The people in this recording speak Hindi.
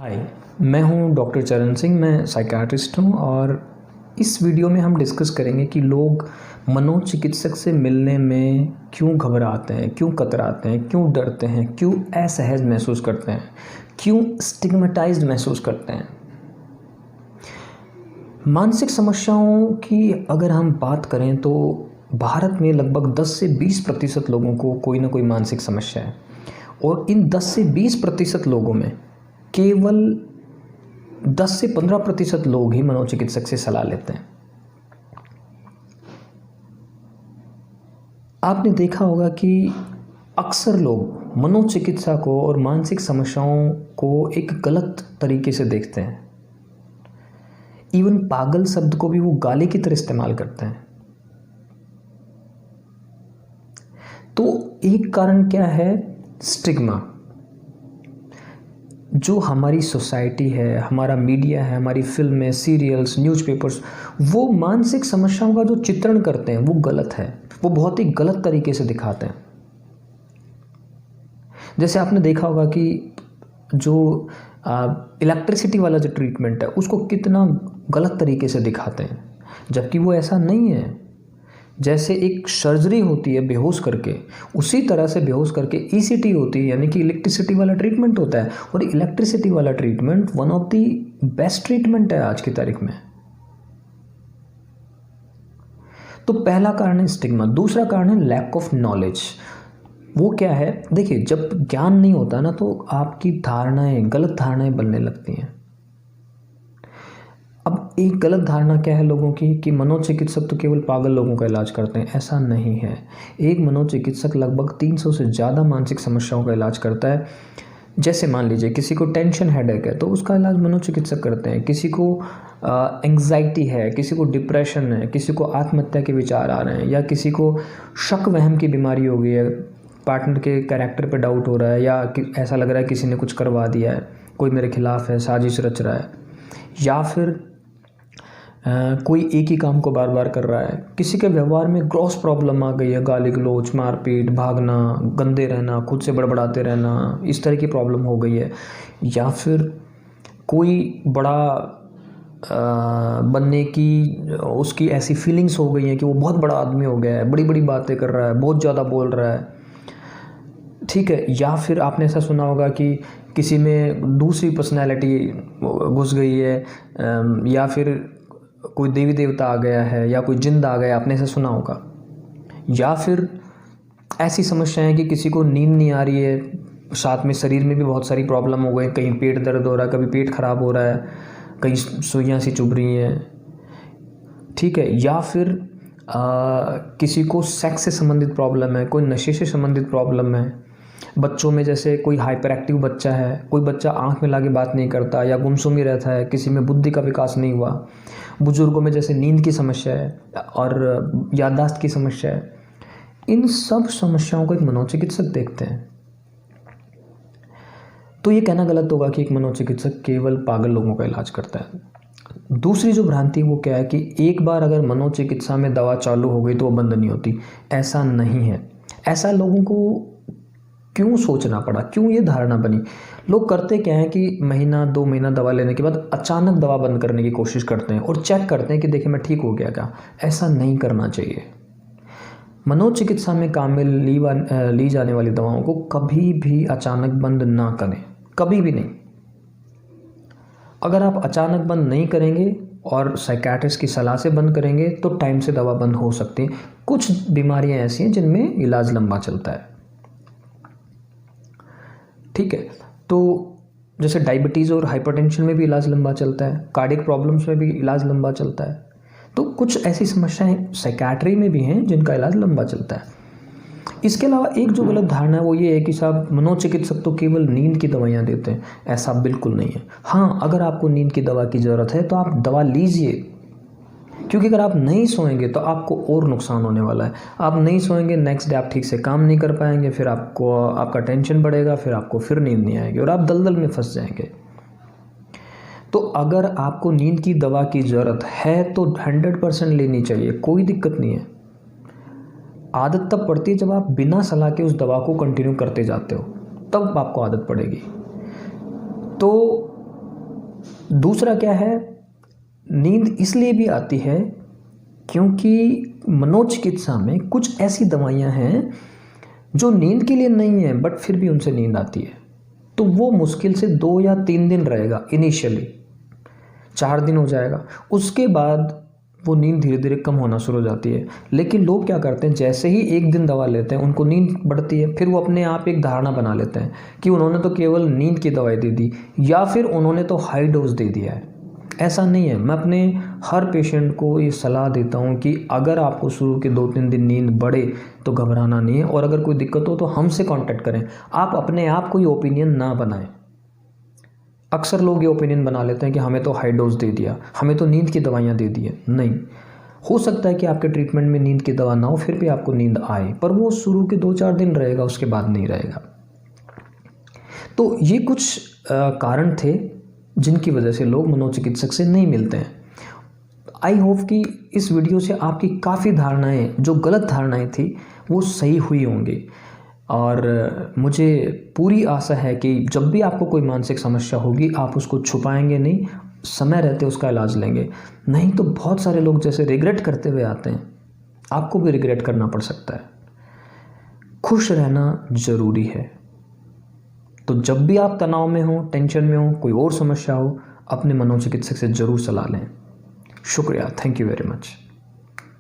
हाय, मैं हूं डॉक्टर चरण सिंह। मैं साइकियाट्रिस्ट हूं और इस वीडियो में हम डिस्कस करेंगे कि लोग मनोचिकित्सक से मिलने में क्यों घबराते हैं, क्यों कतराते हैं, क्यों डरते हैं, क्यों असहज महसूस करते हैं, क्यों स्टिग्मेटाइज्ड महसूस करते हैं। मानसिक समस्याओं की अगर हम बात करें तो भारत में लगभग 10 से 20% लोगों को कोई ना कोई मानसिक समस्या है और इन 10 से 20% लोगों में केवल 10 से 15% लोग ही मनोचिकित्सक से सलाह लेते हैं। आपने देखा होगा कि अक्सर लोग मनोचिकित्सा को और मानसिक समस्याओं को एक गलत तरीके से देखते हैं। इवन पागल शब्द को भी वो गाली की तरह इस्तेमाल करते हैं। तो एक कारण क्या है? स्टिग्मा। जो हमारी सोसाइटी है, हमारा मीडिया है, हमारी फिल्में, सीरियल्स, न्यूज़पेपर्स, वो मानसिक समस्याओं का जो चित्रण करते हैं वो गलत है। वो बहुत ही गलत तरीके से दिखाते हैं। जैसे आपने देखा होगा कि जो इलेक्ट्रिसिटी वाला जो ट्रीटमेंट है उसको कितना गलत तरीके से दिखाते हैं, जबकि वो ऐसा नहीं है। जैसे एक सर्जरी होती है बेहोश करके, उसी तरह से बेहोश करके ईसीटी होती है, यानी कि इलेक्ट्रिसिटी वाला ट्रीटमेंट होता है। और इलेक्ट्रिसिटी वाला treatment one of the best treatment है आज की तारीख में। तो पहला कारण है स्टिग्मा। दूसरा कारण है लैक ऑफ नॉलेज। वो क्या है? देखिए, जब ज्ञान नहीं होता ना तो आपकी धारणाएं, गलत धारणाएं बनने लगती हैं। अब एक गलत धारणा क्या है लोगों की कि मनोचिकित्सक तो केवल पागल लोगों का इलाज करते हैं। ऐसा नहीं है। एक मनोचिकित्सक लगभग 300 से ज़्यादा मानसिक समस्याओं का इलाज करता है। जैसे मान लीजिए किसी को टेंशन हेडेक है तो उसका इलाज मनोचिकित्सक करते हैं। किसी को एंग्जाइटी है, किसी को डिप्रेशन है, किसी को आत्महत्या के विचार आ रहे हैं, या किसी को शक वहम की बीमारी हो गई है, पार्टनर के कैरेक्टर पे डाउट हो रहा है, या ऐसा लग रहा है किसी ने कुछ करवा दिया है, कोई मेरे खिलाफ है, साजिश रच रहा है, या फिर कोई एक ही काम को बार बार कर रहा है। किसी के व्यवहार में ग्रॉस प्रॉब्लम आ गई है, गाली गलौज, मारपीट, भागना, गंदे रहना, खुद से बड़बड़ाते रहना, इस तरह की प्रॉब्लम हो गई है। या फिर कोई बड़ा बनने की उसकी ऐसी फीलिंग्स हो गई हैं कि वो बहुत बड़ा आदमी हो गया है, बड़ी बड़ी बातें कर रहा है, बहुत ज़्यादा बोल रहा है, ठीक है। या फिर आपने ऐसा सुना होगा कि किसी में दूसरी पर्सनैलिटी घुस गई है, या फिर कोई देवी देवता आ गया है, या कोई जिंद आ गया, आपने ऐसा सुना होगा। या फिर ऐसी समस्याएं कि किसी को नींद नहीं आ रही है, साथ में शरीर में भी बहुत सारी प्रॉब्लम हो गई, कहीं पेट दर्द हो रहा है, कभी पेट खराब हो रहा है, कहीं सुइयां सी चुभ रही हैं, ठीक है। या फिर किसी को सेक्स से संबंधित प्रॉब्लम है, कोई नशे से संबंधित प्रॉब्लम है। बच्चों में जैसे कोई हाइपर एक्टिव बच्चा है, कोई बच्चा आंख में लाके बात नहीं करता या गुमसुम ही रहता है, किसी में बुद्धि का विकास नहीं हुआ। बुजुर्गों में जैसे नींद की समस्या है और याददाश्त की समस्या है। इन सब समस्याओं को एक मनोचिकित्सक देखते हैं। तो ये कहना गलत होगा कि एक मनोचिकित्सक केवल पागल लोगों का इलाज करता है। दूसरी जो भ्रांति वो क्या है कि एक बार अगर मनोचिकित्सा में दवा चालू हो गई तो वो बंद नहीं होती। ऐसा नहीं है। ऐसा लोगों को क्यों सोचना पड़ा, क्यों ये धारणा बनी? लोग करते क्या है कि महीना 2 महीना दवा लेने के बाद अचानक दवा बंद करने की कोशिश करते हैं और चेक करते हैं कि देखिए मैं ठीक हो गया क्या। ऐसा नहीं करना चाहिए। मनोचिकित्सा में काम में ली जाने वाली दवाओं को कभी भी अचानक बंद ना करें, कभी भी नहीं। अगर आप अचानक बंद नहीं करेंगे और साइकियाट्रिस्ट की सलाह से बंद करेंगे तो टाइम से दवा बंद हो सकती है। कुछ बीमारियां ऐसी हैं जिनमें इलाज लंबा चलता है, ठीक है। तो जैसे डायबिटीज़ और हाइपरटेंशन में भी इलाज लंबा चलता है, कार्डियक प्रॉब्लम्स में भी इलाज लंबा चलता है। तो कुछ ऐसी समस्याएं साइकियाट्री में भी हैं जिनका इलाज लंबा चलता है। इसके अलावा एक जो गलत धारणा है वो ये है कि साहब मनोचिकित्सक तो केवल नींद की दवाइयाँ देते हैं। ऐसा बिल्कुल नहीं है। हाँ, अगर आपको नींद की दवा की ज़रूरत है तो आप दवा लीजिए, क्योंकि अगर आप नहीं सोएंगे तो आपको और नुकसान होने वाला है। आप नहीं सोएंगे, नेक्स्ट डे आप ठीक से काम नहीं कर पाएंगे, फिर आपका टेंशन बढ़ेगा, फिर आपको फिर नींद नहीं आएगी और आप दलदल में फंस जाएंगे। तो अगर आपको नींद की दवा की ज़रूरत है तो 100% लेनी चाहिए, कोई दिक्कत नहीं है। आदत तब पड़ती है जब आप बिना सलाह के उस दवा को कंटिन्यू करते जाते हो, तब आपको आदत पड़ेगी। तो दूसरा क्या है, नींद इसलिए भी आती है क्योंकि मनोचिकित्सा में कुछ ऐसी दवाइयाँ हैं जो नींद के लिए नहीं है बट फिर भी उनसे नींद आती है। तो वो मुश्किल से 2 या 3 दिन रहेगा, इनिशियली 4 दिन हो जाएगा, उसके बाद वो नींद धीरे धीरे कम होना शुरू हो जाती है। लेकिन लोग क्या करते हैं, जैसे ही 1 दिन दवा लेते हैं उनको नींद बढ़ती है, फिर वो अपने आप एक धारणा बना लेते हैं कि उन्होंने तो केवल नींद की दवाई दे दी या फिर उन्होंने तो हाई डोज दे दिया है। ऐसा नहीं है। मैं अपने हर पेशेंट को ये सलाह देता हूँ कि अगर आपको शुरू के 2-3 दिन नींद बढ़े तो घबराना नहीं है, और अगर कोई दिक्कत हो तो हमसे कांटेक्ट करें। आप अपने आप कोई ओपिनियन ना बनाएं। अक्सर लोग ये ओपिनियन बना लेते हैं कि हमें तो हाई डोज दे दिया, हमें तो नींद की दवाइयाँ दे दी है। नहीं, हो सकता है कि आपके ट्रीटमेंट में नींद की दवा ना हो, फिर भी आपको नींद आए, पर वो शुरू के 2-4 दिन रहेगा, उसके बाद नहीं रहेगा। तो ये कुछ कारण थे जिनकी वजह से लोग मनोचिकित्सक से नहीं मिलते हैं। आई होप कि इस वीडियो से आपकी काफ़ी धारणाएं, जो गलत धारणाएं थी, वो सही हुई होंगी। और मुझे पूरी आशा है कि जब भी आपको कोई मानसिक समस्या होगी आप उसको छुपाएंगे नहीं, समय रहते उसका इलाज लेंगे। नहीं तो बहुत सारे लोग जैसे रिग्रेट करते हुए आते हैं, आपको भी रिग्रेट करना पड़ सकता है। खुश रहना ज़रूरी है। तो जब भी आप तनाव में हो, टेंशन में हो, कोई और समस्या हो, अपने मनोचिकित्सक से ज़रूर सलाह लें। शुक्रिया, थैंक यू वेरी मच।